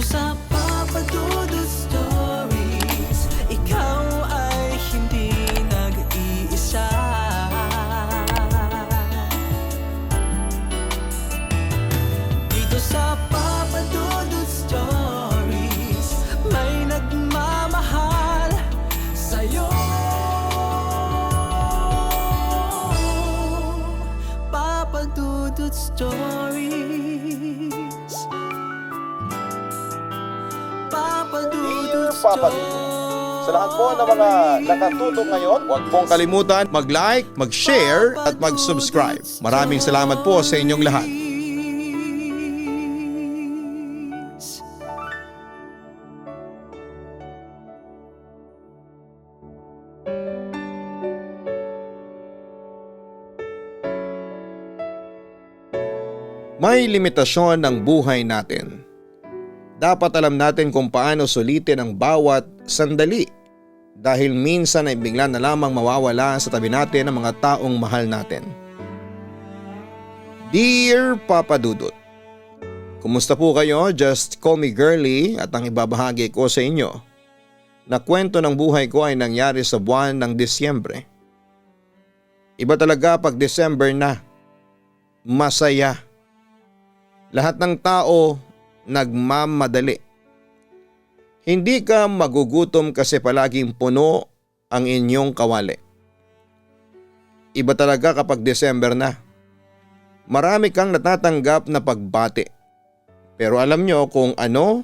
sa Papa Dudut Stories, ikaw ay hindi nag-iisa. Dito sa Papa Dudut Stories, may nagmamahal sa'yo. Papa Dudut Stories, Papa Dudut Papa Dudut. Sa lahat po ng mga nakatutok ngayon, huwag pong kalimutan mag-like, mag-share at mag-subscribe. Maraming salamat po sa inyong lahat. May limitasyon ng buhay natin. Dapat alam natin kung paano sulitin ang bawat sandali dahil minsan ay bigla na lamang mawawala sa tabi natin ang mga taong mahal natin. Dear Papa Dudut, kumusta po kayo? Just call me girly at ang ibabahagi ko sa inyo na kwento ng buhay ko ay nangyari sa buwan ng Disyembre. Iba talaga pag December na. Masaya. Lahat ng tao nagmamadali. Hindi ka magugutom kasi palaging puno ang inyong kawali. Iba talaga kapag December na. Marami kang natatanggap na pagbati. Pero alam nyo kung ano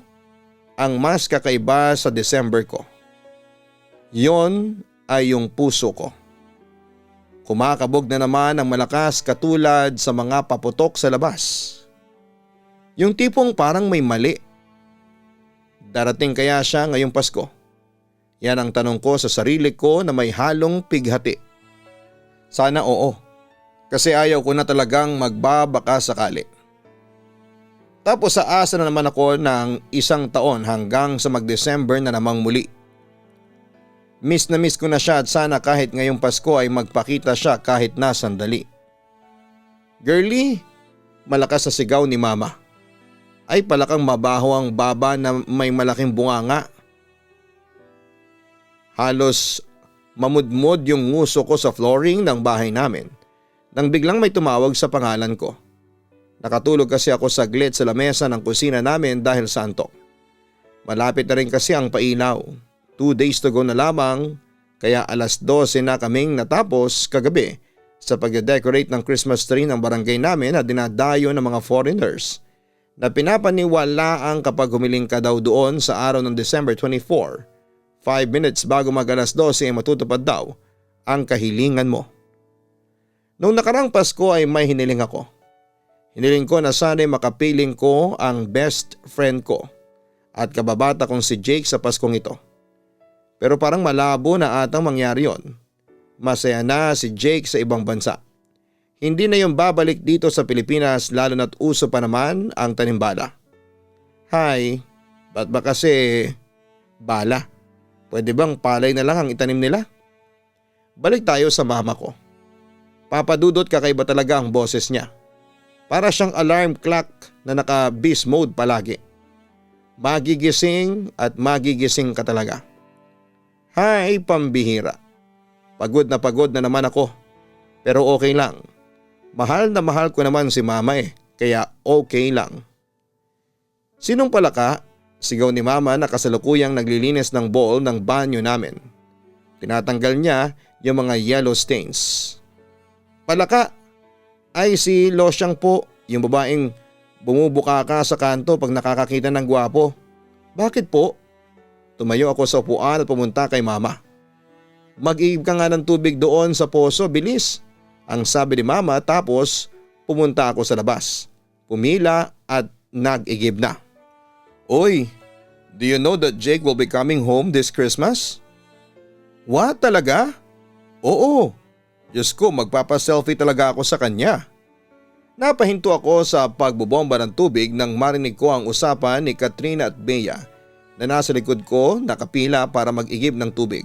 ang mas kakaiba sa December ko. Yon ay yung puso ko. Kumakabog na naman ang malakas katulad sa mga paputok sa labas. Yung tipong parang may mali. Darating kaya siya ngayong Pasko? Yan ang tanong ko sa sarili ko na may halong pighati. Sana oo. Kasi ayaw ko na talagang magbabaka sakali. Tapos sa asa na naman ako ng isang taon hanggang sa mag-December na namang muli. Miss na miss ko na siya at sana kahit ngayong Pasko ay magpakita siya kahit na sandali. Girly, malakas sa sigaw ni Mama. Ay palakang mabaho ang baba na may malaking bunganga. Halos mamudmod yung nguso ko sa flooring ng bahay namin nang biglang may tumawag sa pangalan ko. Nakatulog kasi ako saglit sa lamesa ng kusina namin dahil sa antok. Malapit na rin kasi ang pailaw. 2 days to go na lamang kaya alas 12 na kaming natapos kagabi sa pag-decorate ng Christmas tree ng barangay namin na dinadayo ng mga foreigners na pinapaniwalaang kapag humiling ka daw doon sa araw ng December 24, 5 minutes bago mag alas 12 ay matutupad daw ang kahilingan mo. Noong nakarang Pasko ay may hiniling ako. Hiniling ko na sana'y makapiling ko ang best friend ko at kababata kong si Jake sa Paskong ito. Pero parang malabo na atang mangyari yon. Masaya na si Jake sa ibang bansa. Hindi na yung babalik dito sa Pilipinas lalo na't uso pa naman ang tanimbala. Hay, ba't ba kasi bala? Pwede bang palay na lang ang itanim nila? Balik tayo sa mama ko. Papa Dudut, kakaiba talaga ang boses niya. Para siyang alarm clock na naka-beast mode palagi. Magigising at magigising ka talaga. Hay, pambihira. Pagod na naman ako. Pero okay lang. Mahal na mahal ko naman si Mama kaya okay lang. Sinong palaka? Sigaw ni Mama na kasalukuyang naglilinis ng bowl ng banyo namin. Tinatanggal niya yung mga yellow stains. Palaka? Ay si Losyang po, yung babaeng bumubuka ka sa kanto pag nakakakita ng gwapo. Bakit po? Tumayo ako sa upuan at pumunta kay Mama. Mag-iib ka nga ng tubig doon sa poso, bilis. Ang sabi ni Mama tapos pumunta ako sa labas. Pumila at nag-igib na. Oy, do you know that Jake will be coming home this Christmas? What, talaga? Oo. Diyos ko, magpapaselfie talaga ako sa kanya. Napahinto ako sa pagbobomba ng tubig nang marinig ko ang usapan ni Katrina at Bea na nasa likod ko nakapila para mag-igib ng tubig.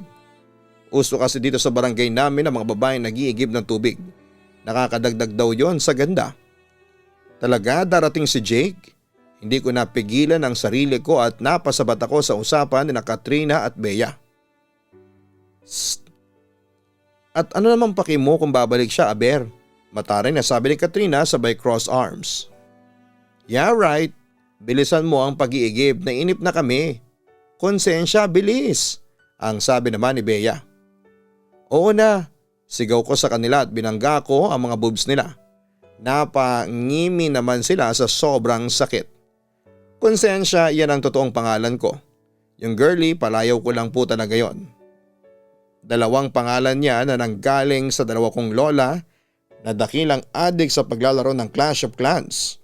Uso kasi dito sa barangay namin ang mga babaeng nag-iigib ng tubig. Nakakadagdag daw yon sa ganda. Talaga darating si Jake? Hindi ko napigilan ang sarili ko at napasabat ako sa usapan ni Katrina at Bea. Psst. At ano naman paki mo kung babalik siya, Aber? Mataray na sabi ni Katrina sabay cross arms. Yeah right, bilisan mo ang pag-iigib, nainip na kami. Konsensya, bilis, ang sabi naman ni Bea. Oo na, sigaw ko sa kanila at binangga ko ang mga boobs nila. Napangimi naman sila sa sobrang sakit. Konsensya, yan ang totoong pangalan ko. Yung girly, palayaw ko lang po talaga yon. Dalawang pangalan niya na nanggaling sa dalawa kong lola na dakilang adik sa paglalaro ng Clash of Clans.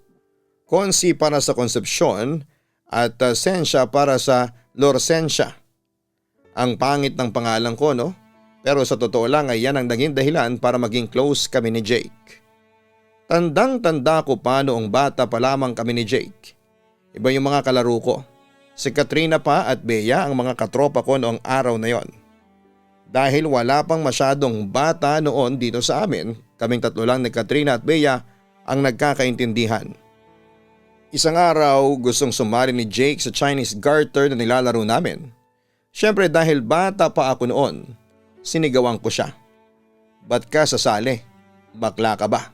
Konsi para sa konsepsyon at Sensya para sa Lorsensya. Ang pangit ng pangalan ko, no? Pero sa totoo lang ay yan ang naging dahilan para maging close kami ni Jake. Tandang-tanda ko pa noong bata pa lamang kami ni Jake. Iba yung mga kalaro ko. Si Katrina pa at Bea ang mga katropa ko noong araw na yon. Dahil wala pang masyadong bata noon dito sa amin, kaming tatlo lang ni Katrina at Bea ang nagkakaintindihan. Isang araw gustong sumali ni Jake sa Chinese garter na nilalaro namin. Siyempre dahil bata pa ako noon, sinigawan ko siya. Ba't ka sasali? Bakla ka ba?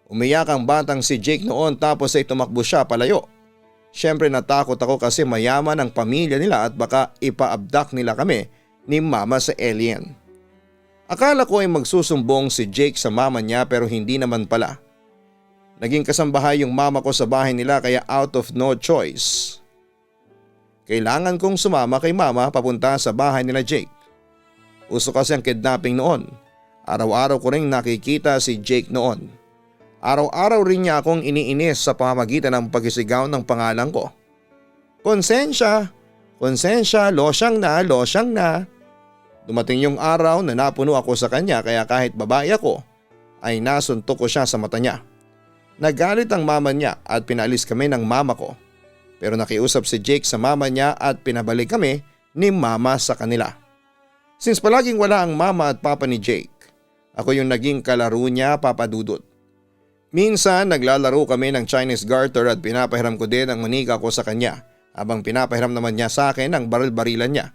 Umiyak ang batang si Jake noon tapos ay tumakbo siya palayo. Siyempre natakot ako kasi mayaman ang pamilya nila at baka ipa-abduct nila kami ni mama sa alien. Akala ko ay magsusumbong si Jake sa mama niya pero hindi naman pala. Naging kasambahay yung mama ko sa bahay nila kaya out of no choice. Kailangan kong sumama kay mama papunta sa bahay nila Jake. Uso kasi ang kidnapping noon. Araw-araw ko rin nakikita si Jake noon. Araw-araw rin niya akong iniinis sa pamamagitan ng pagisigaw ng pangalan ko. Konsensya! Konsensya! Losyang na! Losyang na! Dumating yung araw na napuno ako sa kanya kaya kahit babae ako ay nasuntok ko siya sa mata niya. Nagalit ang mama niya at pinalis kami ng mama ko. Pero nakiusap si Jake sa mama niya at pinabalik kami ni mama sa kanila. Since palaging wala ang mama at papa ni Jake, ako yung naging kalaro niya, Papa Dudut. Minsan naglalaro kami ng Chinese garter at pinapahiram ko din ang manika ko sa kanya habang pinapahiram naman niya sa akin ang baril-barilan niya.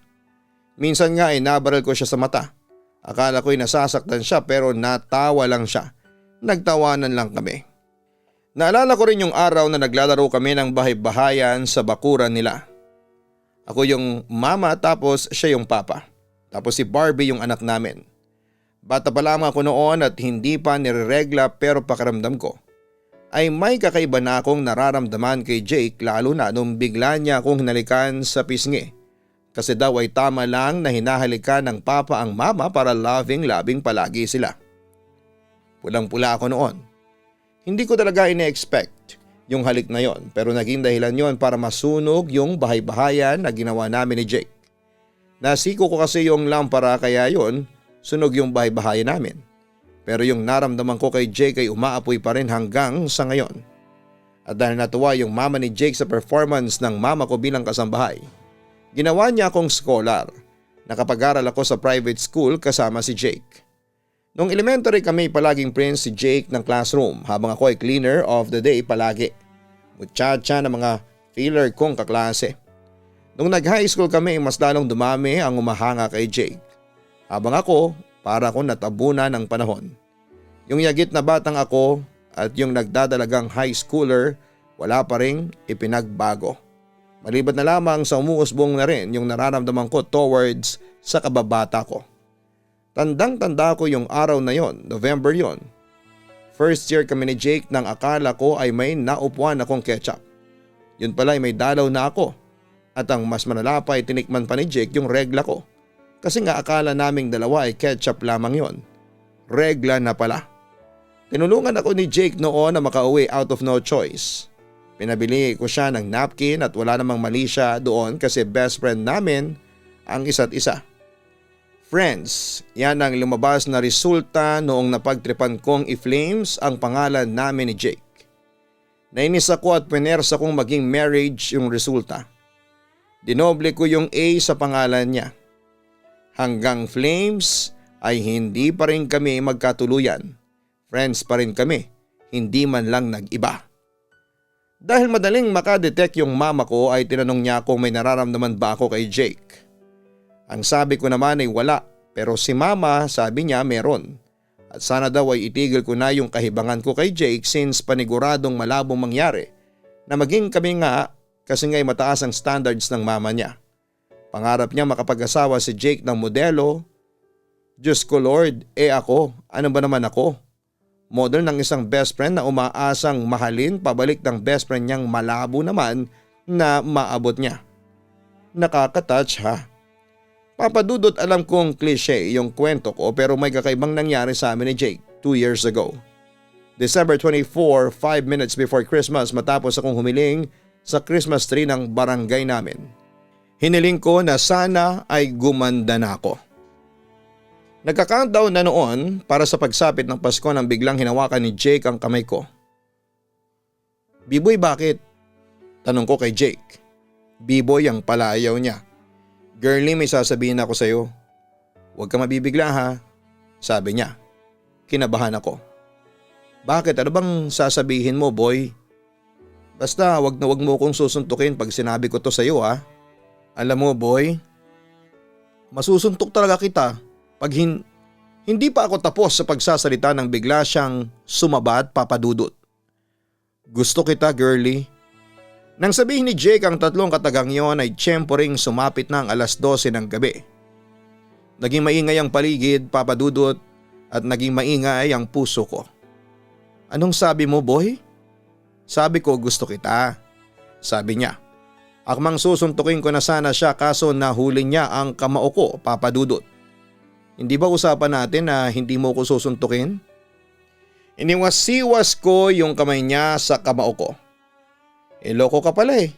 Minsan nga ay nabaril ko siya sa mata. Akala ko'y nasasaktan siya pero natawa lang siya. Nagtawanan lang kami. Naalala ko rin yung araw na naglalaro kami ng bahay-bahayan sa bakuran nila. Ako yung mama tapos siya yung papa. Tapos si Barbie yung anak namin. Bata pa lamang ako noon at hindi pa nireregla pero pakiramdam ko ay may kakaiba na akong nararamdaman kay Jake lalo na nung bigla niya akong hinalikan sa pisngi. Kasi daw ay tama lang na hinahalikan ng papa ang mama para loving-loving palagi sila. Pulang-pula ako noon. Hindi ko talaga ine-expect yung halik na yon pero naging dahilan yon para masunog yung bahay-bahayan na ginawa namin ni Jake. Nasiko ko kasi yung lampara kaya yon sunog yung bahay-bahayan namin. Pero yung naramdaman ko kay Jake ay umaapoy pa rin hanggang sa ngayon. At dahil natuwa yung mama ni Jake sa performance ng mama ko bilang kasambahay, ginawa niya akong scholar. Nakapag-aral ako sa private school kasama si Jake. Nung elementary kami palaging prince si Jake ng classroom habang ako ay cleaner of the day palagi. Muchacha na mga filler kong kaklase. Nung nag-high school kami mas lalong dumami ang umahanga kay Jake. Habang ako para akong natabunan ng panahon. Yung yagit na batang ako at yung nagdadalagang high schooler wala pa rin ipinagbago. Maliban na lamang sa umuusbong na rin yung nararamdaman ko towards sa kababata ko. Tandang-tanda ko yung araw na yon, November yon. First year kami ni Jake nang akala ko ay may naupuan akong ketchup. Yun pala ay may dalaw na ako. At ang mas malala pa ay tinikman pa ni Jake yung regla ko. Kasi nga akala naming dalawa ay ketchup lamang yon. Regla na pala. Tinulungan ako ni Jake noon na makauwi out of no choice. Pinabili ko siya ng napkin at wala namang mali siya doon kasi best friend namin ang isa't isa. Friends, yan ang lumabas na resulta noong napagtripan kong i-flames ang pangalan namin ni Jake. Nainis ako at pinersa kong maging marriage yung resulta. Dinoble ko yung A sa pangalan niya. Hanggang flames ay hindi pa rin kami magkatuluyan. Friends pa rin kami, hindi man lang nag-iba. Dahil madaling makadetect yung mama ko ay tinanong niya kung may nararamdaman ba ako kay Jake. Ang sabi ko naman ay wala, pero si mama sabi niya meron. At sana daw ay itigil ko na yung kahibangan ko kay Jake since paniguradong malabong mangyari na maging kami nga kasi nga'y mataas ang standards ng mama niya. Pangarap niya makapag-asawa si Jake ng modelo. Diyos ko Lord, ako, ano ba naman ako? Model ng isang best friend na umaasang mahalin pabalik ng best friend niyang malabo naman na maabot niya. Nakaka-touch ha. Papadudot alam kong cliche yung kwento ko pero may kakaibang nangyari sa amin ni Jake 2 years ago. December 24, 5 minutes before Christmas matapos akong humiling sa Christmas tree ng barangay namin. Hiniling ko na sana ay gumanda na ako. Nagka-countdown na noon para sa pagsapit ng Pasko nang biglang hinawakan ni Jake ang kamay ko. Biboy bakit? Tanong ko kay Jake. Biboy ang palayaw niya. Girlie, may sasabihin ako sa'yo. Huwag ka mabibigla ha, sabi niya. Kinabahan ako. Bakit? Ano bang sasabihin mo boy? Basta wag mo kong susuntukin pag sinabi ko to sa'yo ha. Alam mo boy, masusuntok talaga kita. Pag hindi pa ako tapos sa pagsasalita nang bigla siyang sumaba at papadudot. Gusto kita girlie. Nang sabihin ni Jake ang tatlong katagang yon ay tiyempo ring sumapit na ang 12:00 ng gabi. Naging maingay ang paligid, papadudot, at naging maingay ang puso ko. Anong sabi mo boy? Sabi ko gusto kita. Sabi niya. Akmang susuntukin ko na sana siya kaso nahuli niya ang kamao ko, papadudot. Hindi ba usapan natin na hindi mo ko susuntukin? Iniwas-siwas ko yung kamay niya sa kamao ko. Loko ka pala eh.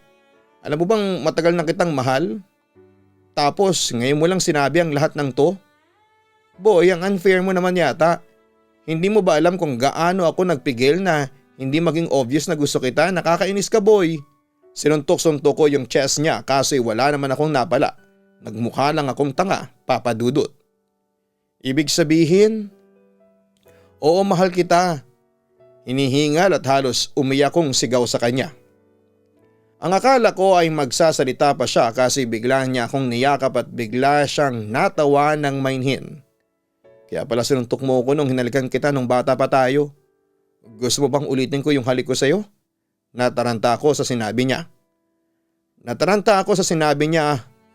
Alam mo bang matagal na kitang mahal? Tapos ngayon mo lang sinabi ang lahat ng to? Boy, ang unfair mo naman yata. Hindi mo ba alam kung gaano ako nagpigil na hindi maging obvious na gusto kita? Nakakainis ka boy. Sinuntok-suntok ko yung chest niya kasi wala naman akong napala. Nagmukha lang akong tanga, papadudot. Ibig sabihin, oo mahal kita. Hinihingal at halos umiyak kong sigaw sa kanya. Ang akala ko ay magsasalita pa siya kasi bigla niya akong niyakap at bigla siyang natawa ng mainhin. Kaya pala sinuntok mo ko nung hinalikan kita nung bata pa tayo. Gusto mo bang ulitin ko yung halik ko sa'yo? Nataranta ako sa sinabi niya.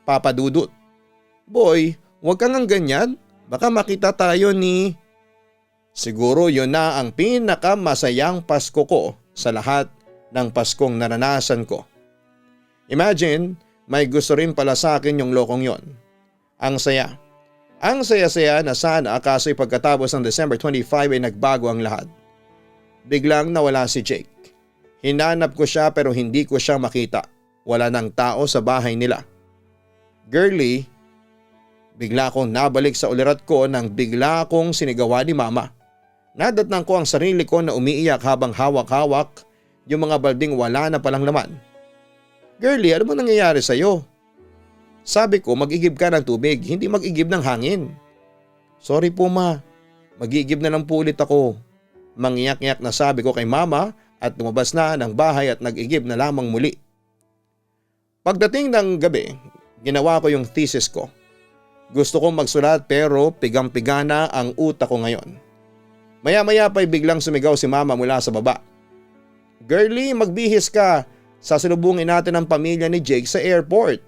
Papadudot. Boy, huwag kang ang ganyan. Baka makita tayo ni… Siguro yun na ang pinakamasayang Pasko ko sa lahat ng Paskong naranasan ko. Imagine, may gusto rin pala sa akin yung lokong yon. Ang saya. Ang saya-saya na sana kaso'y pagkatapos ng December 25 ay nagbago ang lahat. Biglang nawala si Jake. Hinanap ko siya pero hindi ko siya makita. Wala nang tao sa bahay nila. Girlie, bigla akong nabalik sa ulirat ko nang bigla akong sinigawan ni mama. Nadatnan ko ang sarili ko na umiiyak habang hawak-hawak yung mga balding wala na palang laman. Girlie, ano ba nangyayari sa'yo? Sabi ko mag-igib ka ng tubig, hindi mag-igib ng hangin. Sorry po ma, mag-igib na lang po ulit ako. Mangiyak-iyak na sabi ko kay mama at lumabas na ng bahay at nag-igib na lamang muli. Pagdating ng gabi, ginawa ko yung thesis ko. Gusto kong magsulat pero pigang-piga na ang utak ko ngayon. Maya-maya pa'y biglang sumigaw si mama mula sa baba. Girlie, magbihis ka. Sasalubungin natin ang pamilya ni Jake sa airport.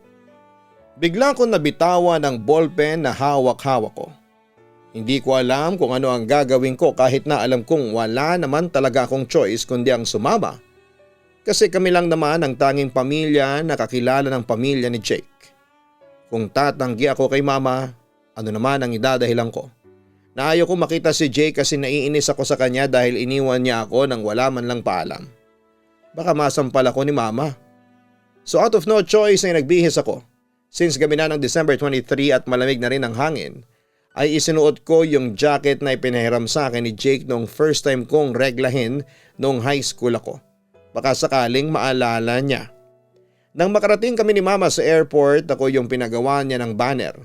Bigla ko nabitawan ng ballpen na hawak-hawak ko. Hindi ko alam kung ano ang gagawin ko kahit na alam kong wala naman talaga akong choice kundi ang sumama. Kasi kami lang naman ang tanging pamilya na kakilala ng pamilya ni Jake. Kung tatanggi ako kay mama, ano naman ang idadahilan ko? Na ayaw ko makita si Jake kasi naiinis ako sa kanya dahil iniwan niya ako nang wala man lang paalam. Baka masampal ako ni mama. So out of no choice ay nagbihis ako. Since gabi na ng December 23 at malamig na rin ang hangin, ay isinuot ko yung jacket na ipinahiram sa akin ni Jake noong first time kong reglahin noong high school ako. Baka sakaling maalala niya. Nang makarating kami ni mama sa airport, ako yung pinagawa niya ng banner.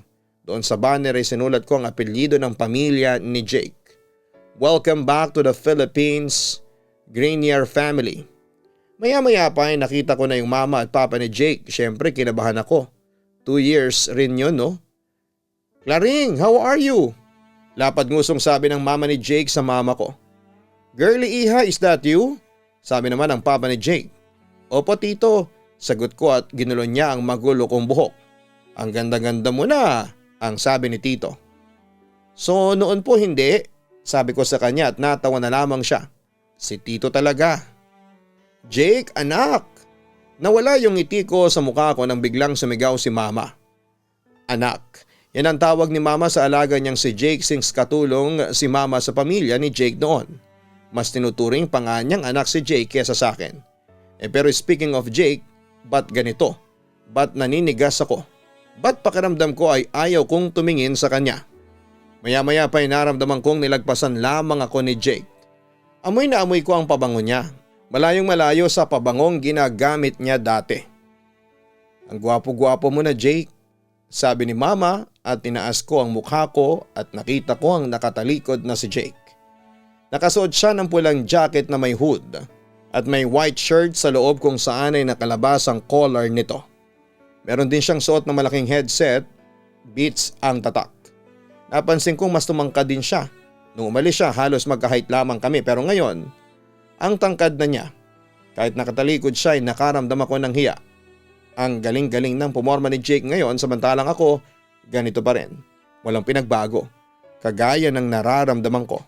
Doon sa banner ay sinulat ko ang apelyido ng pamilya ni Jake. Welcome back to the Philippines, Grenier family. Maya-maya pa ay nakita ko na yung mama at papa ni Jake. Siyempre kinabahan ako. 2 years rin yun, no? Claring, how are you? Lapad ngusong sabi ng mama ni Jake sa mama ko. Girlie Iha, is that you? Sabi naman ng papa ni Jake. Opo tito, sagot ko at ginulo niya ang magulo kong buhok. Ang ganda-ganda mo na, ang sabi ni tito. So noon po hindi, sabi ko sa kanya at natawa na lamang siya. Si tito talaga. Jake, anak! Nawala yung ngiti ko sa mukha ko nang biglang sumigaw si mama. Anak, yan ang tawag ni mama sa alaga niyang si Jake since katulong si mama sa pamilya ni Jake noon. Mas tinuturing pa nga niyang anak si Jake kesa sa akin. Pero speaking of Jake, ba't ganito? Ba't naninigas ako? Ba't pakiramdam ko ay ayaw kong tumingin sa kanya? Maya-maya pa naramdaman kong nilagpasan lamang ako ni Jake. Amoy na amoy ko ang pabango niya. Malayong malayo sa pabangong ginagamit niya dati. Ang gwapo-gwapo mo na Jake, sabi ni mama at tinaas ko ang mukha ko at nakita ko ang nakatalikod na si Jake. Nakasuot siya ng pulang jacket na may hood at may white shirt sa loob kung saan ay nakalabas ang collar nito. Meron din siyang suot na malaking headset, Beats ang tatak. Napansin kong mas tumangkad din siya. Nung umalis siya halos magka-height lamang kami pero ngayon, ang tangkad na niya. Kahit nakatalikod siya ay nakaramdam ako ng hiya. Ang galing-galing ng pumorma ni Jake ngayon samantalang ako ganito pa rin. Walang pinagbago. Kagaya ng nararamdaman ko.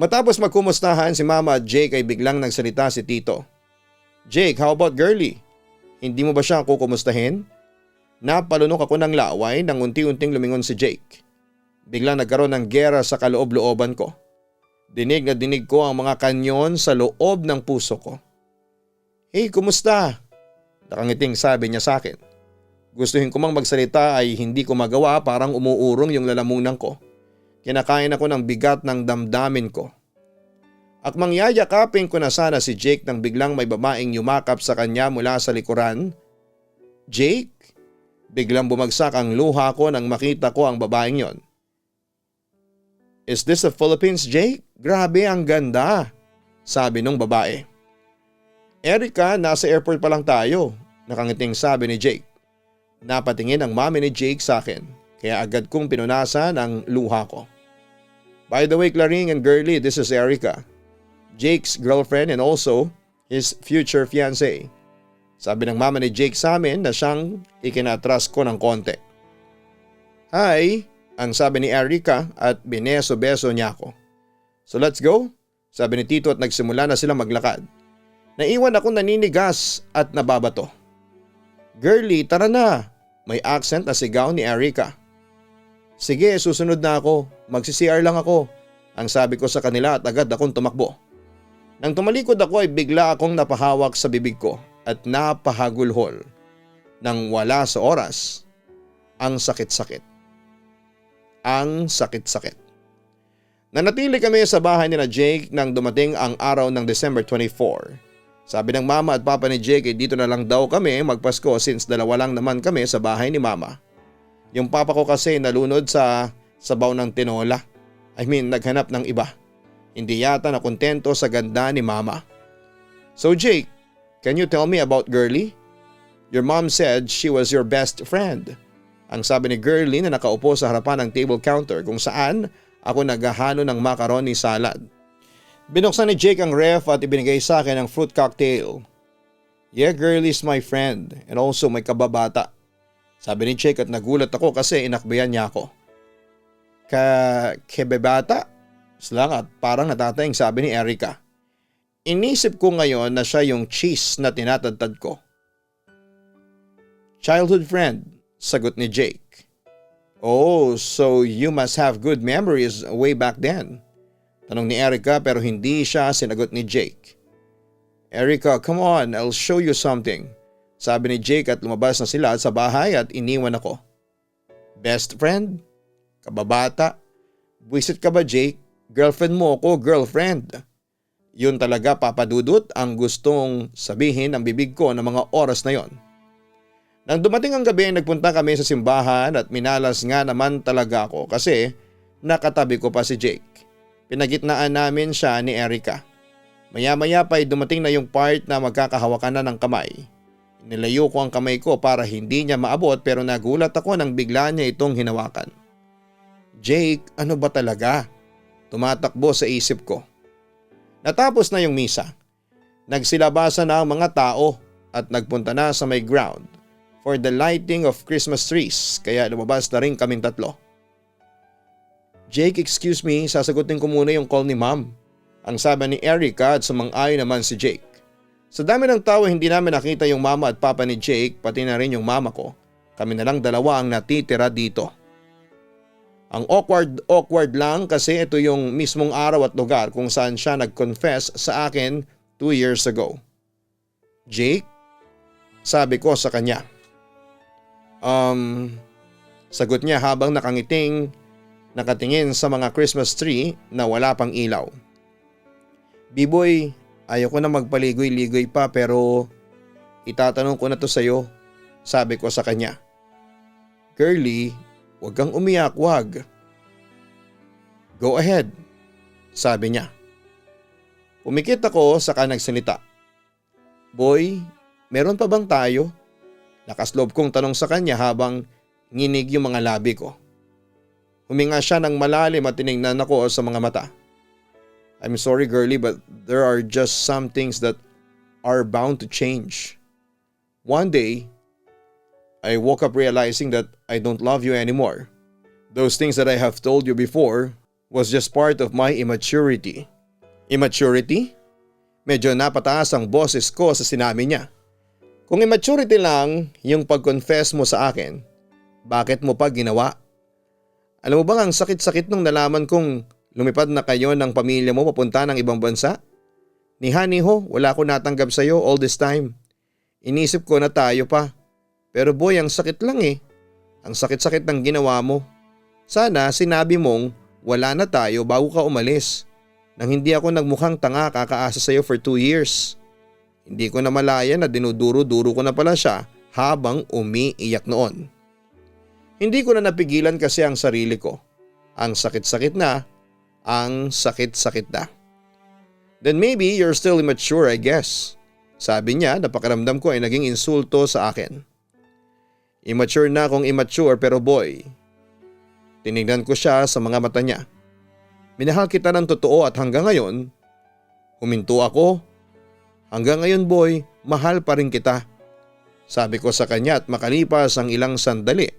Matapos magkumustahan si mama at Jake ay biglang nagsalita si tito. Jake, how about girlie? Hindi mo ba siya kukumustahin? Napalunok ako ng laway nang unti-unting lumingon si Jake. Biglang nagkaroon ng gera sa kaloob-looban ko. Dinig na dinig ko ang mga kanyon sa loob ng puso ko. Hey, kumusta? Nakangiting sabi niya sa akin. Gustuhin ko mang magsalita ay hindi ko magawa, parang umuurong yung lalamunan ko. Kinakain ako ng bigat ng damdamin ko. Akmang yayakapin ko na sana si Jake nang biglang may babaeng yumakap sa kanya mula sa likuran. Jake? Biglang bumagsak ang luha ko nang makita ko ang babaeng yon. Is this the Philippines, Jake? Grabe ang ganda, sabi nung babae. Erica, nasa airport pa lang tayo, nakangiting sabi ni Jake. Napatingin ang mami ni Jake sa akin, kaya agad kong pinunasan ang luha ko. By the way, Claring and Girlie, this is Erica, Jake's girlfriend and also his future fiancé. Sabi ng mama ni Jake sa amin na siyang ikinatras ko ng konti. Hi, ang sabi ni Erica at bineso-beso niya ako. So let's go, sabi ni Tito at nagsimula na silang maglakad. Naiwan akong naninigas at nababato. Girlie, tara na, may accent na sigaw ni Erica. Sige, susunod na ako, magsi-CR lang ako, ang sabi ko sa kanila at agad akong tumakbo. Nang tumalikod ako ay bigla akong napahawak sa bibig ko at napahagulhol. Nang wala sa oras, ang sakit-sakit. Ang sakit-sakit. Nanatili kami sa bahay ni na Jake nang dumating ang araw ng December 24. Sabi ng mama at papa ni Jake ay dito na lang daw kami magpasko since dalawa lang naman kami sa bahay ni mama. Yung papa ko kasi nalunod sa sabaw ng tinola. Naghanap ng iba. Hindi yata nakontento sa ganda ni mama. So Jake, can you tell me about Girlie? Your mom said she was your best friend. Ang sabi ni Girlie na nakaupo sa harapan ng table counter kung saan ako naghahalo ng macaroni salad. Binuksan ni Jake ang ref at ibinigay sa akin ang fruit cocktail. Yeah, Girlie's my friend and also my kababata. Sabi ni Jake at nagulat ako kasi inakbayan niya ako. Kebebata? Slang at parang natatayang sabi ni Erica. Inisip ko ngayon na siya yung cheese na tinatadtad ko. Childhood friend, sagot ni Jake. Oh, so you must have good memories way back then. Tanong ni Erica pero hindi siya sinagot ni Jake. Erica, come on, I'll show you something. Sabi ni Jake at lumabas na sila sa bahay at iniwan ako. Best friend? Kababata? Buisit ka ba Jake? Girlfriend mo ako, girlfriend. Yun talaga papadudot ang gustong sabihin ng bibig ko ng mga oras na yon. Nang dumating ang gabi, nagpunta kami sa simbahan at minalas nga naman talaga ako kasi nakatabi ko pa si Jake. Pinagitnaan namin siya ni Erica. Maya-maya pa ay dumating na yung part na magkakahawakan na ng kamay. Nilayo ko ang kamay ko para hindi niya maabot pero nagulat ako nang bigla niya itong hinawakan. Jake, ano ba talaga? Tumatakbo sa isip ko. Natapos na yung misa. Nagsilabasan na ang mga tao at nagpunta na sa may ground for the lighting of Christmas trees kaya lumabas na rin kaming tatlo. Jake, excuse me, sasagutin ko muna yung call ni ma'am. Ang sabi ni Erica at sumang-ayon naman si Jake. Sa dami ng tao hindi namin nakita yung mama at papa ni Jake pati na rin yung mama ko. Kami na lang dalawa ang natitira dito. Ang awkward lang kasi ito yung mismong araw at lugar kung saan siya nag-confess sa akin 2 years ago. Jake? Sabi ko sa kanya. Sagot niya habang nakatingin sa mga Christmas tree na wala pang ilaw. B-boy, ayoko na magpaligoy-ligoy pa pero itatanong ko na to sa'yo, sabi ko sa kanya. Girlie, huwag kang umiyak, wag. Go ahead, sabi niya. Pumikit ako saka nagsalita. Boy, meron pa bang tayo? Nakasloob kong tanong sa kanya habang nginig yung mga labi ko. Huminga siya ng malalim at tiningnan ako sa mga mata. I'm sorry girlie but there are just some things that are bound to change. One day, I woke up realizing that I don't love you anymore. Those things that I have told you before was just part of my immaturity. Immaturity? Medyo napataas ang boses ko sa sinabi niya. Kung immaturity lang yung pag-confess mo sa akin, bakit mo pa ginawa? Alam mo bang ang sakit-sakit nung nalaman kong lumipad na kayo ng pamilya mo papunta ng ibang bansa? Ni honey ho, wala ko natanggap sa'yo all this time. Inisip ko na tayo pa. Pero boy, ang sakit lang eh. Ang sakit-sakit ng ginawa mo. Sana sinabi mong wala na tayo bago ka umalis. Nang hindi ako nagmukhang tanga kakaasa sa'yo for 2 years. Hindi ko na malaya na dinuduro-duro ko na pala siya habang umiiyak noon. Hindi ko na napigilan kasi ang sarili ko. Ang sakit-sakit na. Ang sakit-sakit na. Then maybe you're still immature I guess. Sabi niya na pakiramdam ko ay naging insulto sa akin. Immature na akong immature pero boy. Tinignan ko siya sa mga mata niya. Minahal kita ng totoo at hanggang ngayon, huminto ako. Hanggang ngayon boy, mahal pa rin kita. Sabi ko sa kanya at makalipas ang ilang sandali,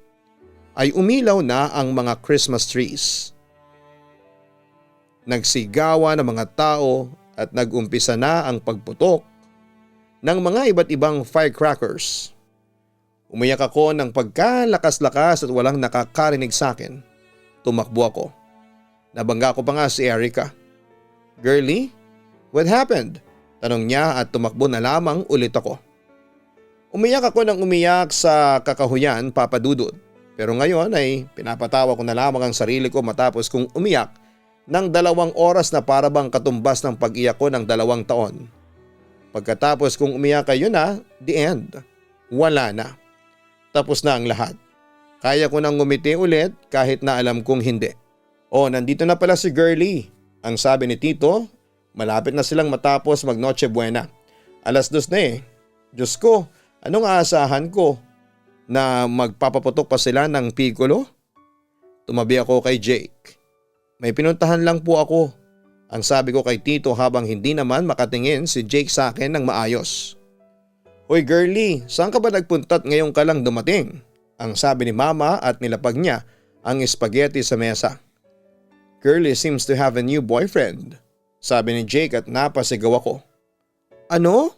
ay umilaw na ang mga Christmas trees. Nagsigawa ng mga tao at nag-umpisa na ang pagputok ng mga iba't ibang firecrackers. Umiyak ako ng pagkalakas-lakas at walang nakakarinig sa akin. Tumakbo ako. Nabangga ko pa nga si Erica. Girlie, what happened? Tanong niya at tumakbo na lamang ulit ako. Umiyak ako ng umiyak sa kakahuyan, Papa Dudut. Pero ngayon ay pinapatawa ko na lamang ang sarili ko matapos kong umiyak ng 2 oras na parabang katumbas ng pag-iyak ko ng 2 taon. Pagkatapos kong umiyak ay yun na, the end. Wala na. Tapos na ang lahat. Kaya ko nang ngumiti ulit kahit na alam kong hindi. Oh, nandito na pala si Girlie. Ang sabi ni Tito, malapit na silang matapos mag Noche Buena. 2:00 na eh. Diyos ko, anong aasahan ko? Na magpapaputok pa sila ng piccolo? Tumabi ako kay Jake. May pinuntahan lang po ako. Ang sabi ko kay Tito habang hindi naman makatingin si Jake sa akin ng maayos. Hoy Girlie, saan ka ba nagpunta't ngayon ka lang dumating? Ang sabi ni Mama at nilapag niya ang spaghetti sa mesa. Girlie seems to have a new boyfriend. Sabi ni Jake at napasigaw ako. Ano?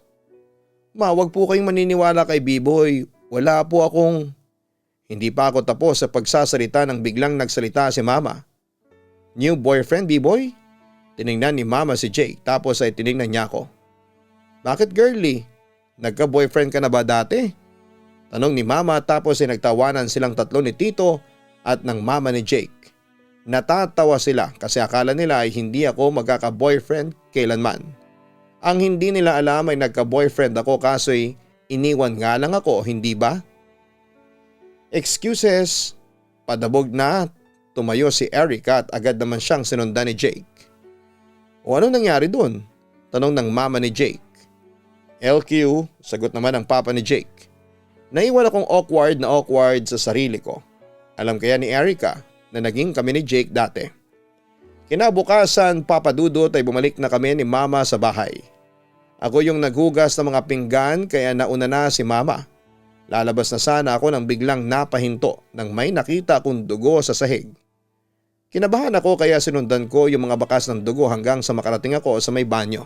Ma, wag po kayong maniniwala kay B-boy. Wala po akong… Hindi pa ako tapos sa pagsasalita nang biglang nagsalita si Mama. New boyfriend, B-boy? Tiningnan ni Mama si Jake tapos ay tiningnan niya ako. Bakit Girlie? Nagka-boyfriend ka na ba dati? Tanong ni Mama tapos ay nagtawanan silang tatlo ni Tito at ng mama ni Jake. Natatawa sila kasi akala nila ay hindi ako magkaka-boyfriend kailanman. Ang hindi nila alam ay nagka-boyfriend ako kaso'y iniwan nga lang ako, hindi ba? Excuses. Padabog na tumayo si Erica at agad naman siyang sinundan ni Jake. O anong nangyari dun? Tanong ng mama ni Jake. LQ, sagot naman ng papa ni Jake. Naiwan akong awkward sa sarili ko. Alam kaya ni Erica na naging kami ni Jake dati. Kinabukasan, Papa Dudut, ay bumalik na kami ni Mama sa bahay. Ako yung naghugas ng mga pinggan kaya nauna na si Mama. Lalabas na sana ako nang biglang napahinto nang may nakita akong dugo sa sahig. Kinabahan ako kaya sinundan ko yung mga bakas ng dugo hanggang sa makarating ako sa may banyo.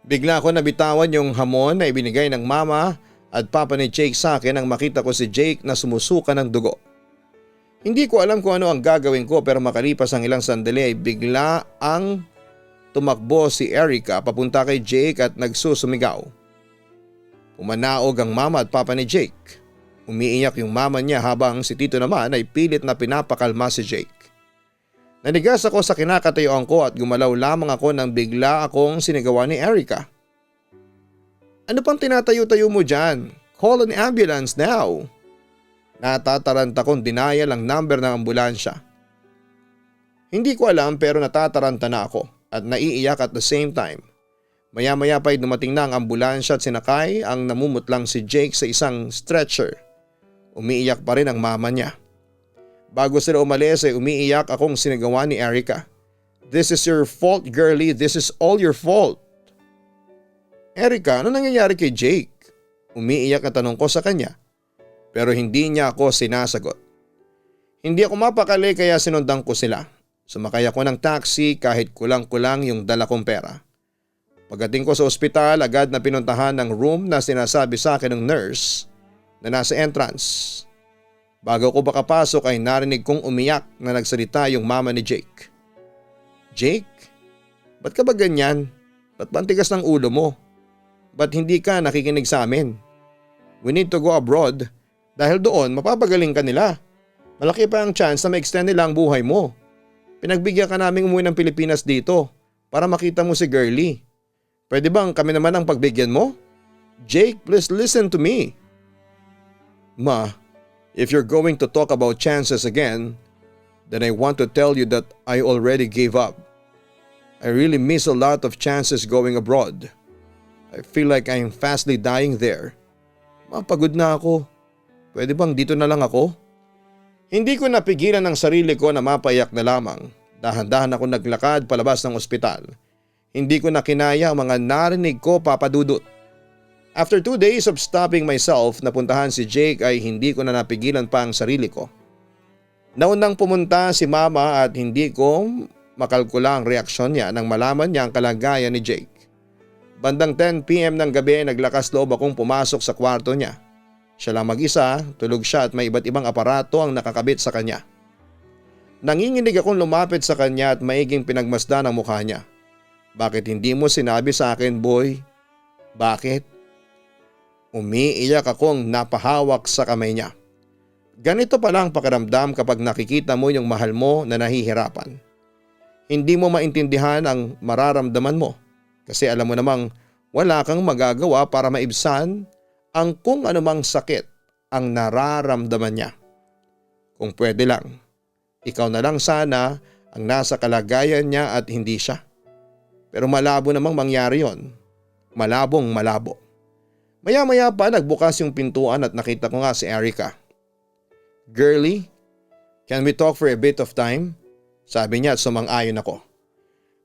Bigla ko nabitawan yung hamon na ibinigay ng Mama at Papa ni Jake sa akin nang makita ko si Jake na sumusuka ng dugo. Hindi ko alam kung ano ang gagawin ko pero makalipas ang ilang sandali ay bigla ang tumakbo si Erica papunta kay Jake at nagsusumigaw. Umanaog ang mama at papa ni Jake. Umiiyak yung mama niya habang si Tito naman ay pilit na pinapakalma si Jake. Nanigas ako sa kinakatayuan ko at gumalaw lamang ako nang bigla akong sinigawan ni Erica. Ano pang tinatayo-tayo mo dyan? Call an ambulance now. Natataranta kong dinayal ang number ng ambulansya. Hindi ko alam pero natataranta na ako at naiiyak at the same time. Maya-maya pa'y dumating na ang ambulansya at sinakay ang namumutlang si Jake sa isang stretcher. Umiiyak pa rin ang mama niya. Bago sila umalis ay umiiyak akong sinigawan ni Erica. This is your fault, girlie. This is all your fault. Erica, ano nangyayari kay Jake? Umiiyak na tanong ko sa kanya. Pero hindi niya ako sinasagot. Hindi ako mapakali kaya sinundan ko sila. Sumakay ako ng taxi kahit kulang-kulang yung dala kong pera. Pagdating ko sa ospital, agad na pinuntahan ng room na sinasabi sa akin ng nurse na nasa entrance. Bago ko makapasok ay narinig kong umiyak na nagsalita yung mama ni Jake. Jake, ba't ka ba ganyan? Ba't ba ang tigas ng ulo mo? Ba't hindi ka nakikinig sa amin? We need to go abroad. Dahil doon mapapagaling ka nila. Malaki pa ang chance na ma-extend nila ang buhay mo. Pinagbigyan ka naming umuwi ng Pilipinas dito para makita mo si girlie. Pwede bang kami naman ang pagbigyan mo? Jake, please listen to me. Ma, if you're going to talk about chances again, then I want to tell you that I already gave up. I really miss a lot of chances going abroad. I feel like I'm fastly dying there. Mapagod na ako. Pwede bang dito na lang ako? Hindi ko napigilan ang sarili ko na mapayak na lamang. Dahan-dahan ako naglakad palabas ng ospital. Hindi ko na kinaya ang mga narinig ko, Papa Dudut. After 2 days of stopping myself na puntahan si Jake ay hindi ko na napigilan pa ang sarili ko. Naunang pumunta si Mama at hindi ko makalkula ang reaksyon niya nang malaman niya ang kalagayan ni Jake. Bandang 10 PM ng gabi naglakas loob akong pumasok sa kwarto niya. Siya lang mag-isa, tulog siya at may iba't ibang aparato ang nakakabit sa kanya. Nanginginig akong lumapit sa kanya at maiging pinagmasdan ang mukha niya. Bakit hindi mo sinabi sa akin, boy? Bakit? Umiiyak akong napahawak sa kamay niya. Ganito pala ang pakiramdam kapag nakikita mo yung mahal mo na nahihirapan. Hindi mo maintindihan ang mararamdaman mo kasi alam mo namang wala kang magagawa para maibsan ang kung anumang sakit ang nararamdaman niya. Kung pwede lang, ikaw na lang sana ang nasa kalagayan niya at hindi siya. Pero malabo namang mangyari yon. Malabong malabo. Maya-maya pa nagbukas yung pintuan at nakita ko nga si Erica. Girlie, can we talk for a bit of time? Sabi niya at sumang-ayon ako.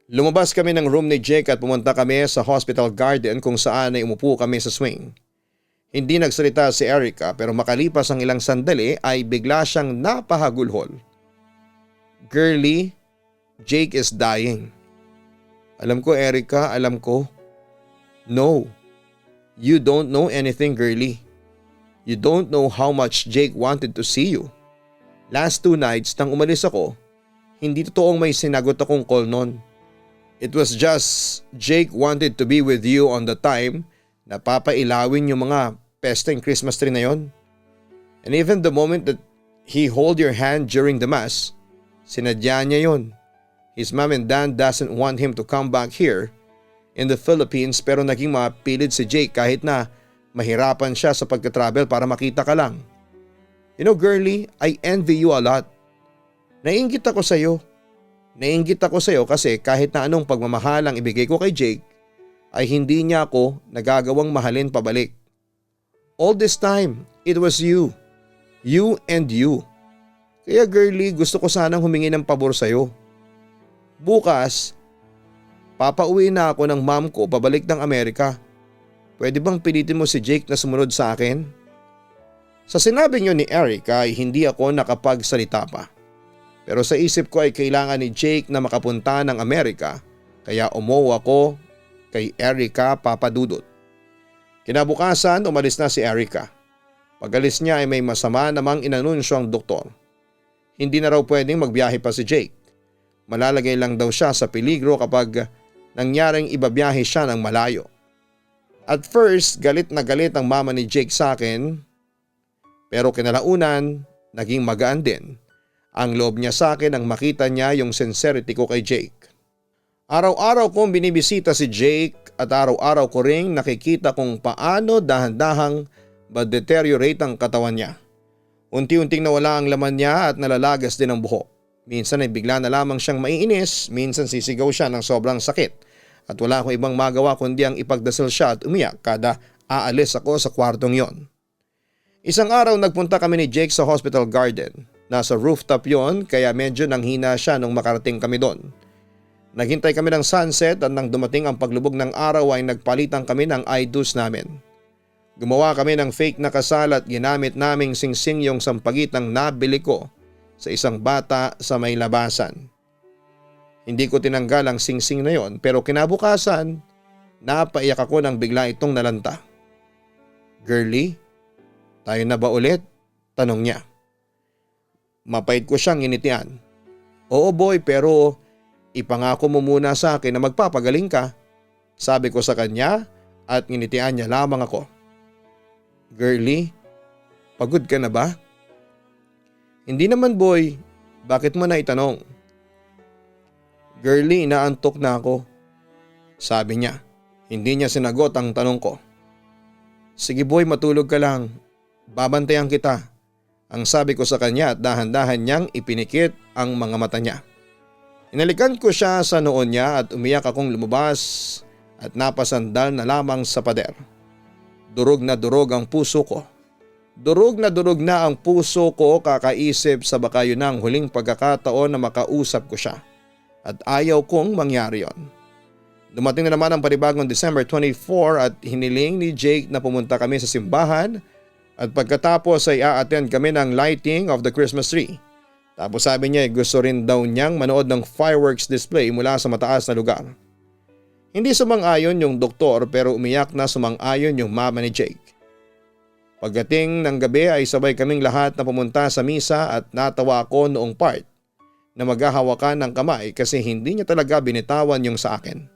Lumabas kami ng room ni Jake at pumunta kami sa hospital garden kung saan ay umupo kami sa swing. Hindi nagsalita si Erica pero makalipas ang ilang sandali ay bigla siyang napahagulhol. Girlie, Jake is dying. Alam ko, Erica, alam ko. No, you don't know anything, girlie. You don't know how much Jake wanted to see you. Last 2 nights nang umalis ako, hindi totoong may sinagot akong call nun. It was just Jake wanted to be with you on the time na papailawin yung mga pesteng Christmas tree na yon. And even the moment that he hold your hand during the mass, sinadya niya yon. His mom and dad doesn't want him to come back here in the Philippines pero naging mapilit si Jake kahit na mahirapan siya sa pagka-travel para makita ka lang. You know, girlie, I envy you a lot. Naiinggit ako sa'yo. Naiinggit ako sa'yo kasi kahit na anong pagmamahal ang ibigay ko kay Jake ay hindi niya ako nagagawang mahalin pabalik. All this time, it was you. You and you. Kaya girlie, gusto ko sanang humingi ng pabor sa'yo. Bukas, papauwi na ako ng mom ko pabalik ng Amerika. Pwede bang pilitin mo si Jake na sumunod sa akin? Sa sinabi niyo ni Erica ay hindi ako nakapagsalita pa. Pero sa isip ko ay kailangan ni Jake na makapunta ng Amerika kaya umuwi ako kay Erica papadudot. Kinabukasan umalis na si Erica. Pag-alis niya ay may masama namang inanunsyo ang doktor. Hindi na raw pwedeng magbiyahe pa si Jake. Malalagay lang daw siya sa peligro kapag nangyaring ibabiyahe siya ng malayo. At first, galit na galit ang mama ni Jake sa akin. Pero kinalaunan, naging magaan din. Ang loob niya sa akin nang makita niya yung sincerity ko kay Jake. Araw-araw kong binibisita si Jake at araw-araw ko ring nakikita kung paano dahan-dahang ma-deteriorate ang katawan niya. Unti-unting nawala ang laman niya at nalalagas din ang buhok. Minsan ay bigla na lamang siyang maiinis, minsan sisigaw siya ng sobrang sakit. At wala akong ibang magawa kundi ang ipagdasal siya at umiyak kada aalis ako sa kwartong yon. Isang araw nagpunta kami ni Jake sa hospital garden. Nasa rooftop yon kaya medyo nanghina siya nung makarating kami doon. Naghintay kami ng sunset at nang dumating ang paglubog ng araw ay nagpalitan kami ng I-dos namin. Gumawa kami ng fake na kasal at ginamit naming singsing yung sampagitang nabili ko sa isang bata sa may labasan. Hindi ko tinanggal ang singsing na yon pero kinabukasan napaiyak ako nang bigla itong nalanta. Girlie, tayo na ba ulit? Tanong niya. Mapait ko siyang initian. Oo boy, pero ipangako mo muna sa akin na magpapagaling ka. Sabi ko sa kanya at nginitian niya lamang ako. Girlie, pagod ka na ba? Hindi naman boy, bakit mo na itanong? Girlie, inaantok na ako. Sabi niya, hindi niya sinagot ang tanong ko. Sige boy, matulog ka lang. Babantayan kita. Ang sabi ko sa kanya at dahan-dahan niyang ipinikit ang mga mata niya. Inalikan ko siya sa noon niya at umiyak akong lumabas at napasandal na lamang sa pader. Durog na durog ang puso ko. Durog na ang puso ko kakaisip sa baka yun ang huling pagkakataon na makausap ko siya. At ayaw kong mangyari yon. Dumating na naman ang panibagong December 24 at hiniling ni Jake na pumunta kami sa simbahan. At pagkatapos ay a-attend kami ng lighting of the Christmas tree. Tapos sabi niya gusto rin daw niyang manood ng fireworks display mula sa mataas na lugar. Hindi sumang-ayon yung doktor pero umiyak na sumang-ayon yung mama ni Jake. Pagdating ng gabi ay sabay kaming lahat na pumunta sa misa at natawa ako noong part na maghahawakan ng kamay kasi hindi niya talaga binitawan yung sa akin.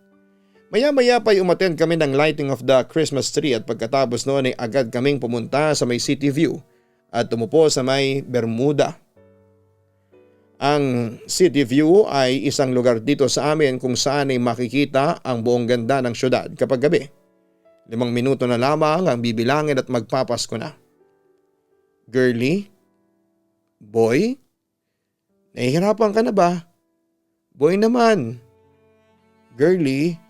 Maya-maya pa'y umattend kami ng lighting of the Christmas tree at pagkatapos noon ay agad kaming pumunta sa may city view at tumupo sa may Bermuda. Ang city view ay isang lugar dito sa amin kung saan ay makikita ang buong ganda ng syudad kapag gabi. 5 minuto na lamang ang bibilangin at magpapasko na. Girlie? Boy? Nahihirapan ka na ba? Boy naman. Girlie?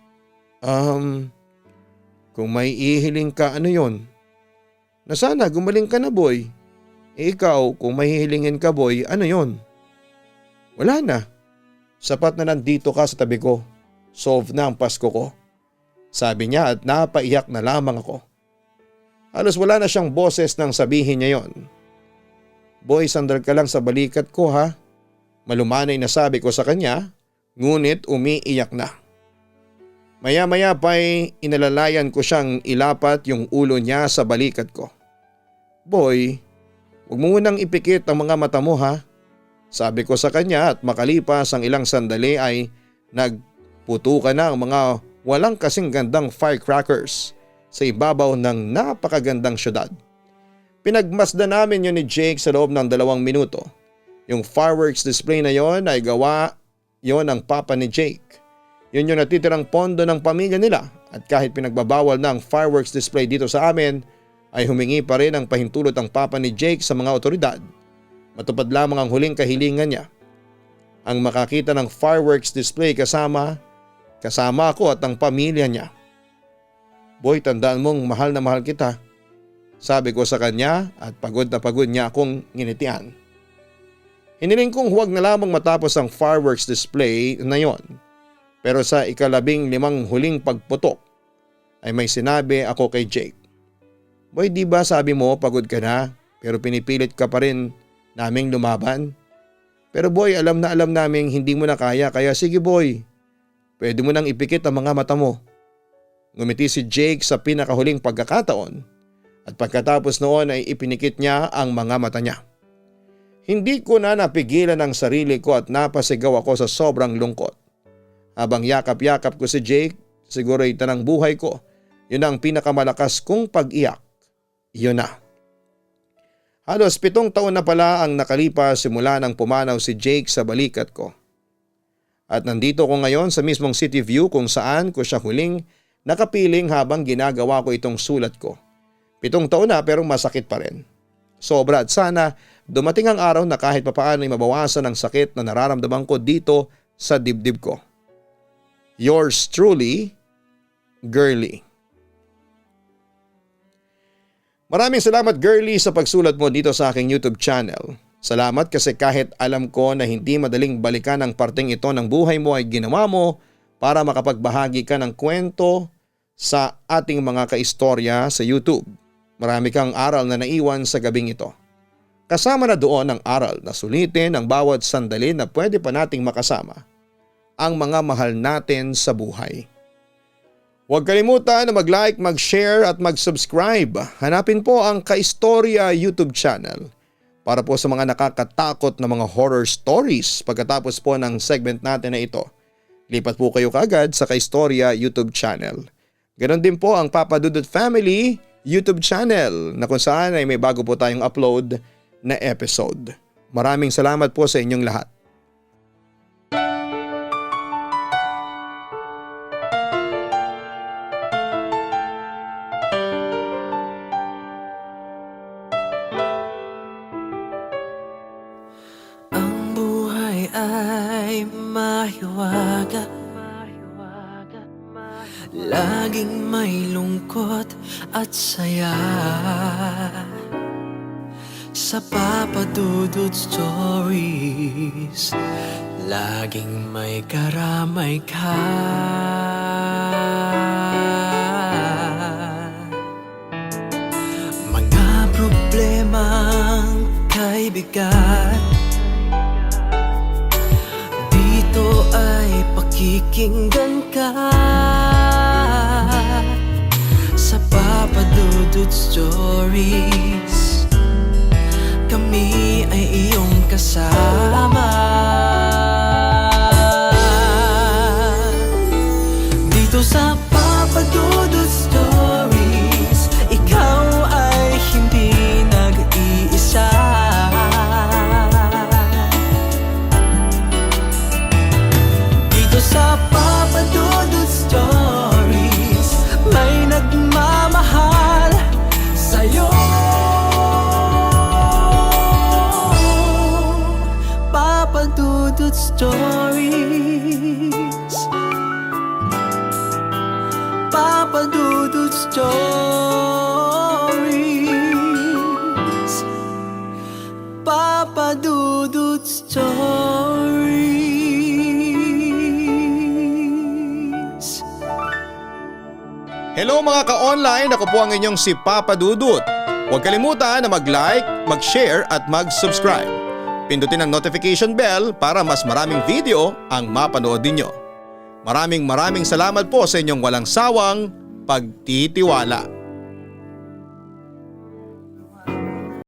Kung may ihiling ka ano yon? Na sana gumaling ka na boy. Ikaw kung may hihilingin ka boy, ano yon? Wala na. Sapat na nandito ka sa tabi ko. Solve na ang Pasko ko. Sabi niya at napaiyak na lamang ako. Halos wala na siyang boses nang sabihin niya yon. Boy, sandal ka lang sa balikat ko ha. Malumanay na sabi ko sa kanya, ngunit umiiyak na. Maya-maya pa'y inalalayan ko siyang ilapat yung ulo niya sa balikat ko. Boy, huwag mo munang ipikit ang mga mata mo ha. Sabi ko sa kanya at makalipas ang ilang sandali ay nagputukan na ang mga walang kasing gandang firecrackers sa ibabaw ng napakagandang syudad. Pinagmasdan namin yun ni Jake sa loob ng 2 minuto. Yung fireworks display na yon ay gawa yon ng papa ni Jake. Yun yung natitirang pondo ng pamilya nila at kahit pinagbabawal na ang fireworks display dito sa amin ay humingi pa rin ang pahintulot ang papa ni Jake sa mga otoridad. Matupad lamang ang huling kahilingan niya. Ang makakita ng fireworks display kasama ako at ang pamilya niya. Boy, tandaan mong mahal na mahal kita. Sabi ko sa kanya at pagod na pagod niya akong nginitian. Hiniling kong huwag na lamang matapos ang fireworks display na yon. Pero sa 15 huling pagputok ay may sinabi ako kay Jake. Boy, di ba sabi mo pagod ka na pero pinipilit ka pa rin naming lumaban? Pero boy, alam na alam naming hindi mo na kaya kaya sige boy, pwede mo nang ipikit ang mga mata mo. Ngumiti si Jake sa pinakahuling pagkakataon at pagkatapos noon ay ipinikit niya ang mga mata niya. Hindi ko na napigilan ang sarili ko at napasigaw ako sa sobrang lungkot. Habang yakap-yakap ko si Jake, siguro ito ng buhay ko, yun ang pinakamalakas kong pag-iyak. Yun na. Halos 7 taon na pala ang nakalipas simula nang pumanaw si Jake sa balikat ko. At nandito ko ngayon sa mismong City View kung saan ko siya huling nakapiling habang ginagawa ko itong sulat ko. 7 taon na pero masakit pa rin. Sobra at sana dumating ang araw na kahit papaano ay mabawasan ang sakit na nararamdaman ko dito sa dibdib ko. Yours truly, Girly. Maraming salamat Girly sa pagsulat mo dito sa aking YouTube channel. Salamat kasi kahit alam ko na hindi madaling balikan ang parteng ito ng buhay mo ay ginawa mo para makapagbahagi ka ng kwento sa ating mga kaistorya sa YouTube. Marami kang aral na naiwan sa gabing ito. Kasama na doon ang aral na sulitin ang bawat sandali na pwede pa nating makasama ang mga mahal natin sa buhay. Huwag kalimutan na mag-like, mag-share at mag-subscribe. Hanapin po ang Kaistorya YouTube channel para po sa mga nakakatakot na mga horror stories. Pagkatapos po ng segment natin na ito, lipat po kayo kaagad sa Kaistorya YouTube channel. Ganon din po ang Papa Dudut Family YouTube channel na kung saan ay may bago po tayong upload na episode. Maraming salamat po sa inyong lahat. Ang buhay ay mahiwaga, laging may lungkot at saya. Sa Papa Dudut Stories, laging may karamay ka. Mga problemang kay bigat, dito ay pakikinggan ka. Sa Papa Dudut Stories, kami ay iyong kasama. Dito sa Papa Dudut Stories, ikaw ay hindi nag-iisa. Dito sa Papa Dudut Stories, may nagmamahal sa'yo. Papa Dudut Stories, Papa Dudut Stories, Papa Dudut Stories. Hello mga ka-online, ako po ang inyong si Papa Dudut. Huwag kalimutan na mag-like, mag-share at mag-subscribe. Pindutin ang notification bell para mas maraming video ang mapanood ninyo. Maraming salamat po sa inyong walang sawang pagtitiwala.